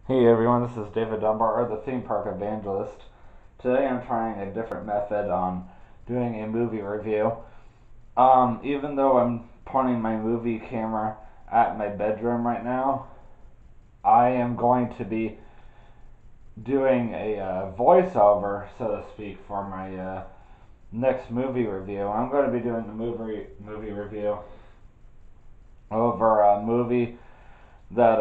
Hey everyone, this is David Dunbar, or the theme park evangelist. Today I'm trying a different method on doing a movie review. Even though I'm pointing my movie camera at my bedroom right now, I am going to be doing a voiceover, so to speak, for my next movie review. I'm going to be doing the movie review over a movie that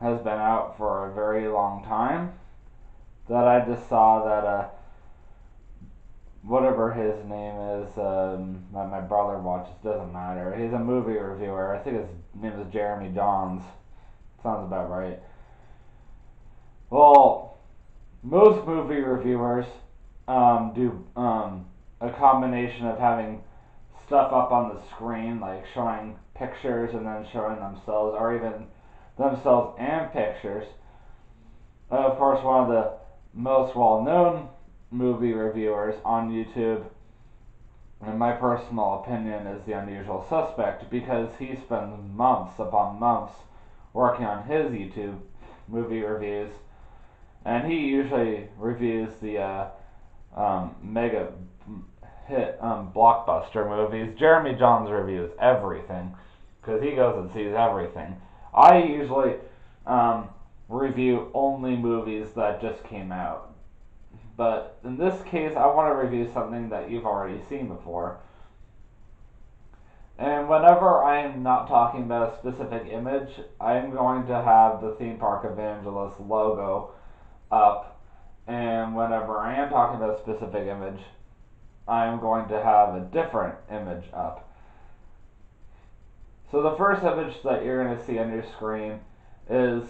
has been out for a very long time. That I just saw that whatever his name is, that my brother watches, doesn't matter. He's a movie reviewer. I think his name is Jeremy Johns. Sounds about right. Well, most movie reviewers do a combination of having stuff up on the screen, like showing pictures and then showing themselves, or even themselves and pictures. Of course, one of the most well-known movie reviewers on YouTube, in my personal opinion, is the Unusual Suspect, because he spends months upon months working on his YouTube movie reviews, and he usually reviews the mega hit blockbuster movies. Jeremy Johns reviews everything because he goes and sees everything. I usually review only movies that just came out. But in this case, I want to review something that you've already seen before. And whenever I am not talking about a specific image, I am going to have the Theme Park Evangelist logo up. And whenever I am talking about a specific image, I am going to have a different image up. So the first image that you're going to see on your screen is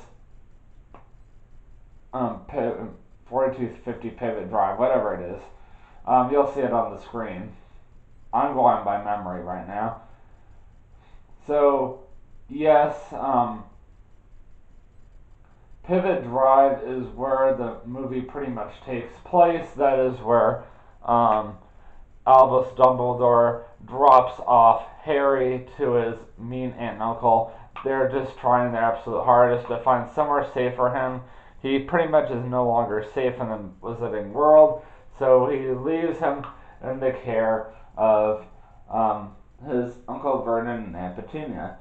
4250 Pivot Drive, whatever it is. You'll see it on the screen. I'm going by memory right now. So, yes, Pivot Drive is where the movie pretty much takes place. That is where Albus Dumbledore drops off Harry to his mean aunt and uncle. They're just trying their absolute hardest to find somewhere safe for him. He pretty much is no longer safe in the Wizarding world, so he leaves him in the care of his Uncle Vernon and Aunt Petunia.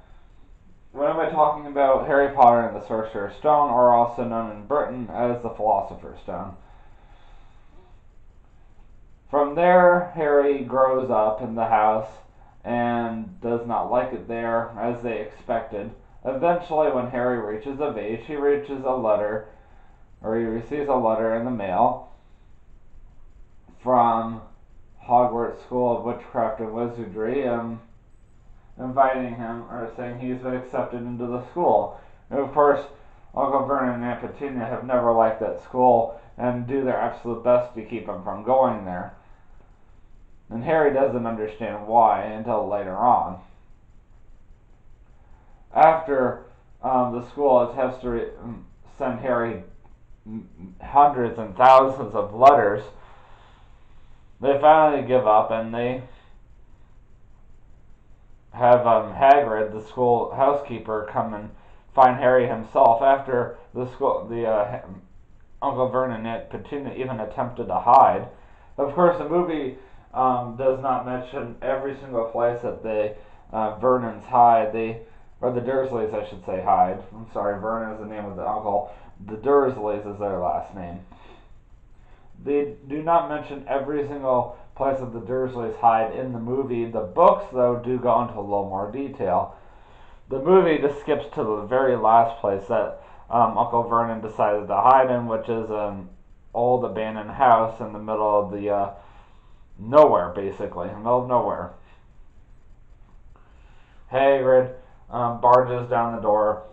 What am I talking about? Harry Potter and the Sorcerer's Stone, or also known in Britain as the Philosopher's Stone. From there, Harry grows up in the house and does not like it there as they expected. Eventually, when Harry reaches of age, he reaches a letter, or he receives a letter in the mail from Hogwarts School of Witchcraft and Wizardry, inviting him, or saying he's been accepted into the school. And of course, Uncle Vernon and Aunt Petunia have never liked that school and do their absolute best to keep him from going there. And Harry doesn't understand why until later on. After the school attempts to send Harry hundreds and thousands of letters, they finally give up and they have Hagrid, the school housekeeper, come and find Harry himself after the Uncle Vernon and Aunt Petunia even attempted to hide. Of course, the movie does not mention every single place that the Vernons hide. Or the Dursleys, I should say, hide. I'm sorry, Vernon is the name of the uncle. The Dursleys is their last name. They do not mention every single place that the Dursleys hide in the movie. The books, though, do go into a little more detail. The movie just skips to the very last place that Uncle Vernon decided to hide in, which is an old abandoned house in the middle of the nowhere, basically, in the middle of nowhere. Hagrid barges down the door,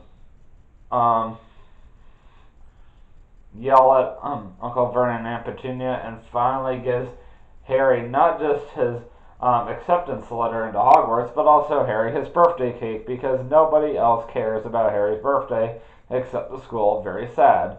yell at Uncle Vernon and Aunt Petunia, and finally gives Harry not just his acceptance letter into Hogwarts, but also Harry his birthday cake, because nobody else cares about Harry's birthday except the school. Very sad.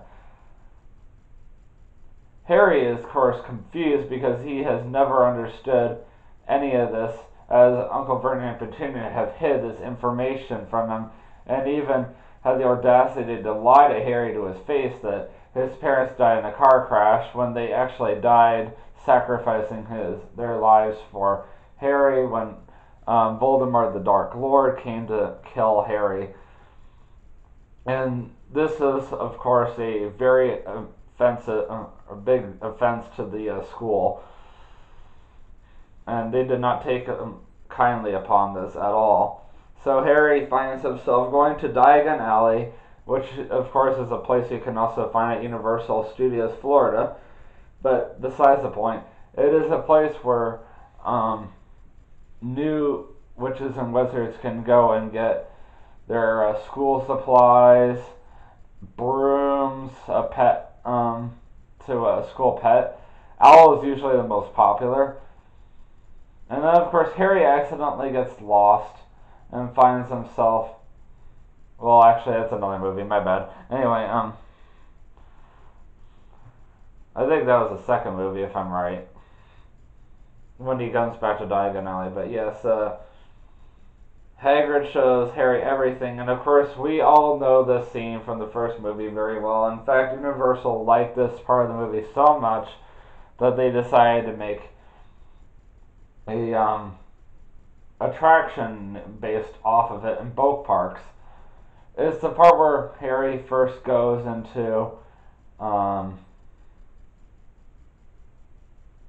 Harry is, of course, confused because he has never understood any of this, as Uncle Vernon and Petunia have hid this information from him, and even had the audacity to lie to Harry to his face that his parents died in a car crash when they actually died sacrificing their lives for Harry when Voldemort the Dark Lord came to kill Harry. And this is, of course, a very offensive, a big offense to the school. And they did not take kindly upon this at all. So Harry finds himself going to Diagon Alley, which of course is a place you can also find at Universal Studios Florida. But besides the point, it is a place where new witches and wizards can go and get their school supplies, brooms, a pet, to a school pet. Owl is usually the most popular. And then, of course, Harry accidentally gets lost and finds himself. Well, actually, that's another movie. My bad. Anyway, I think that was the second movie, if I'm right, when he comes back to Diagon Alley. But yes, Hagrid shows Harry everything, and of course, we all know this scene from the first movie very well. In fact, Universal liked this part of the movie so much that they decided to make a attraction based off of it in both parks. It's the part where Harry first goes into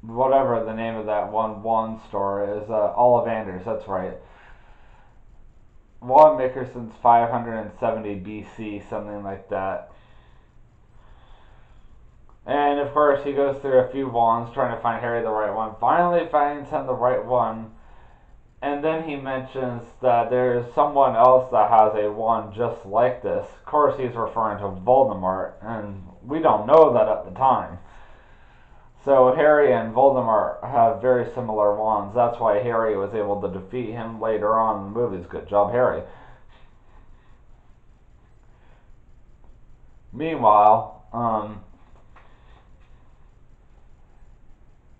whatever the name of that one wand store is, Ollivanders, that's right. Wand maker since 570 BC, something like that. And of course, he goes through a few wands trying to find Harry the right one. Finally finds him the right one. And then he mentions that there's someone else that has a wand just like this. Of course, he's referring to Voldemort, and we don't know that at the time. So Harry and Voldemort have very similar wands. That's why Harry was able to defeat him later on in the movies. Good job, Harry. Meanwhile,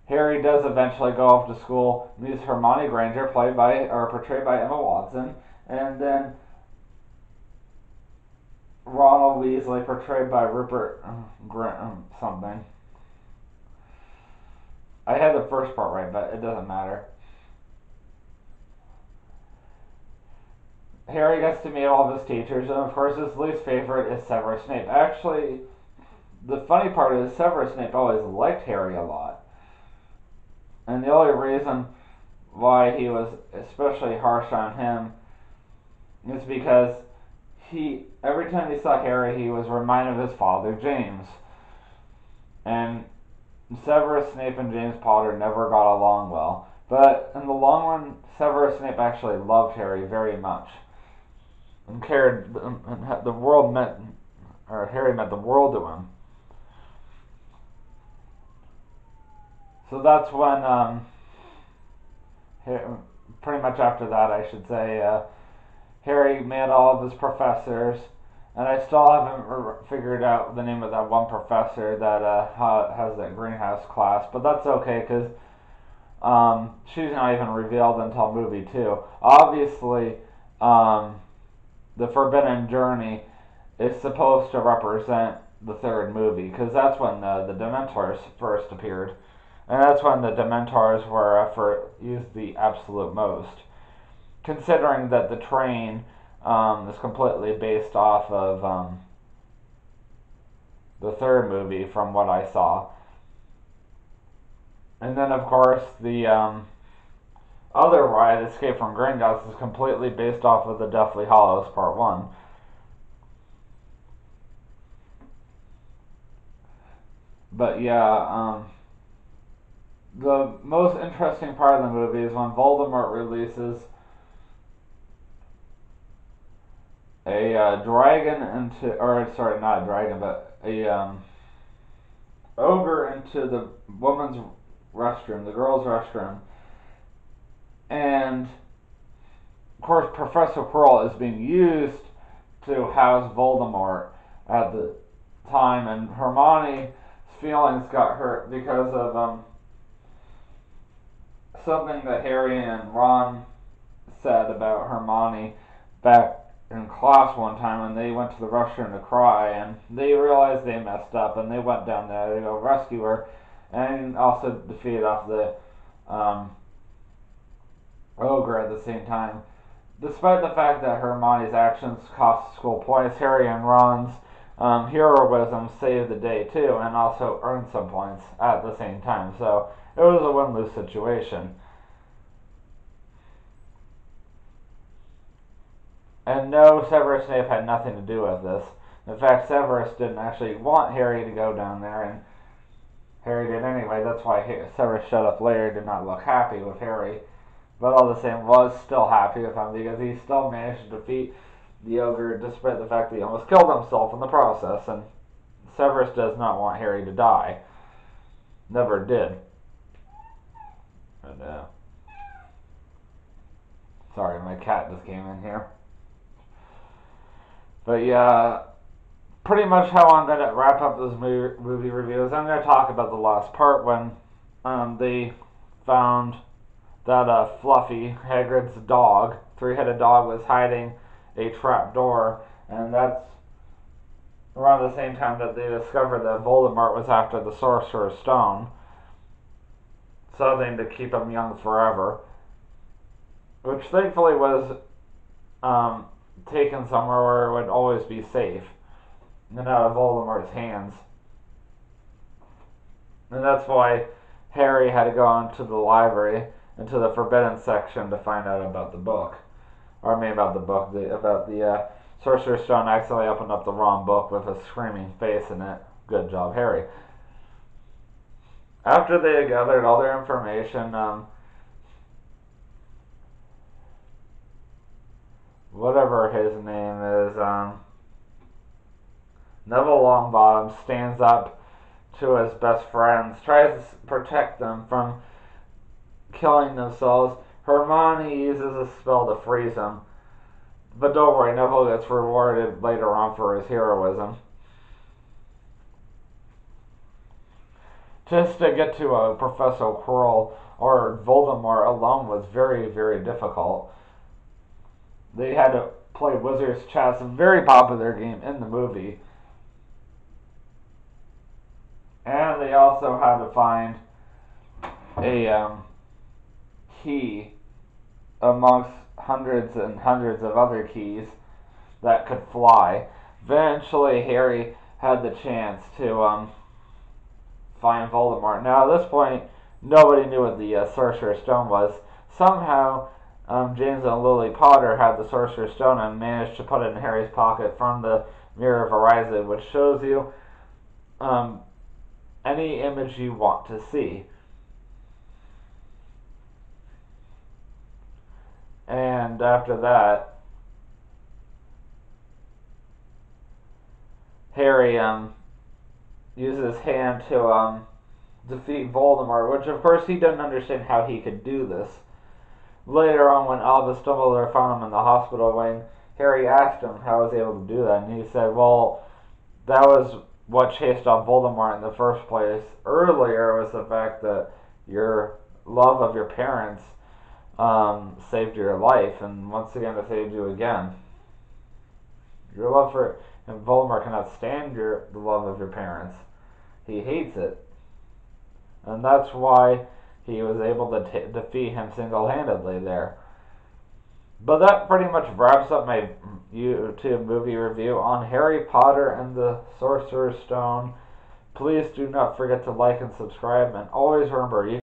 Harry does eventually go off to school, meets Hermione Granger, portrayed by Emma Watson, and then Ronald Weasley, portrayed by Rupert something. I had the first part right, but it doesn't matter. Harry gets to meet all of his teachers, and of course his least favorite is Severus Snape. Actually, the funny part is Severus Snape always liked Harry a lot. And the only reason why he was especially harsh on him is because every time he saw Harry, he was reminded of his father, James. And Severus Snape and James Potter never got along well. But in the long run, Severus Snape actually loved Harry very much. And cared, and the world meant, or Harry meant the world to him. So that's when, pretty much after that, I should say, Harry met all of his professors, and I still haven't figured out the name of that one professor that has that greenhouse class, but that's okay, because she's not even revealed until movie 2. Obviously, the Forbidden Journey is supposed to represent the third movie, because that's when the Dementors first appeared. And that's when the Dementors were used the absolute most. Considering that the train is completely based off of the third movie from what I saw. And then of course the other ride, Escape from Gringotts, is completely based off of the Deathly Hallows Part 1. But yeah, the most interesting part of the movie is when Voldemort releases a dragon into, or sorry, not a dragon, but a ogre into the woman's restroom, the girl's restroom. And of course, Professor Quirrell is being used to house Voldemort at the time, and Hermione's feelings got hurt because of something that Harry and Ron said about Hermione back in class one time and they went to the restroom to cry, and they realized they messed up and they went down there to go rescue her and also defeat off the ogre at the same time. Despite the fact that Hermione's actions cost school points, Harry and Ron's heroism saved the day too, and also earned some points at the same time. So it was a win-lose situation. And no, Severus Snape had nothing to do with this. In fact, Severus didn't actually want Harry to go down there, and Harry did anyway. That's why Severus showed up later, did not look happy with Harry. But all the same, was still happy with him because he still managed to defeat the ogre despite the fact that he almost killed himself in the process. And Severus does not want Harry to die. Never did. And, sorry, my cat just came in here. But yeah, pretty much how I'm going to wrap up this movie review is I'm going to talk about the last part when they found that Fluffy, Hagrid's dog, three-headed dog, was hiding a trap door, and that's around the same time that they discovered that Voldemort was after the Sorcerer's Stone, something to keep him young forever, which thankfully was taken somewhere where it would always be safe and out of Voldemort's hands. And that's why Harry had to go into the library, into the forbidden section, to find out about the book. Or I mean about the book, about the Sorcerer's Stone. Accidentally opened up the wrong book with a screaming face in it. Good job, Harry. After they had gathered all their information, whatever his name is, Neville Longbottom stands up to his best friends, tries to protect them from killing themselves. Hermione uses a spell to freeze him, but don't worry, Neville gets rewarded later on for his heroism. Just to get to Professor Quirrell or Voldemort alone was very, very difficult. They had to play Wizard's Chess, a very popular game in the movie. And they also had to find a key amongst hundreds and hundreds of other keys that could fly. Eventually, Harry had the chance to find Voldemort. Now, at this point, nobody knew what the Sorcerer's Stone was. Somehow, James and Lily Potter had the Sorcerer's Stone and managed to put it in Harry's pocket from the Mirror of Horizon, which shows you any image you want to see. And after that, Harry uses his hand to defeat Voldemort, which of course he didn't understand how he could do this. Later on, when Albus Dumbledore found him in the hospital wing, Harry asked him how he was able to do that, and he said, well, that was what chased off Voldemort in the first place. Earlier was the fact that your love of your parents saved your life, and once again it saved you again. Your love for and Voldemort cannot stand the love of your parents. He hates it, and that's why he was able to defeat him single-handedly there. But that pretty much wraps up my YouTube movie review on Harry Potter and the Sorcerer's Stone. Please do not forget to like and subscribe, and always remember, you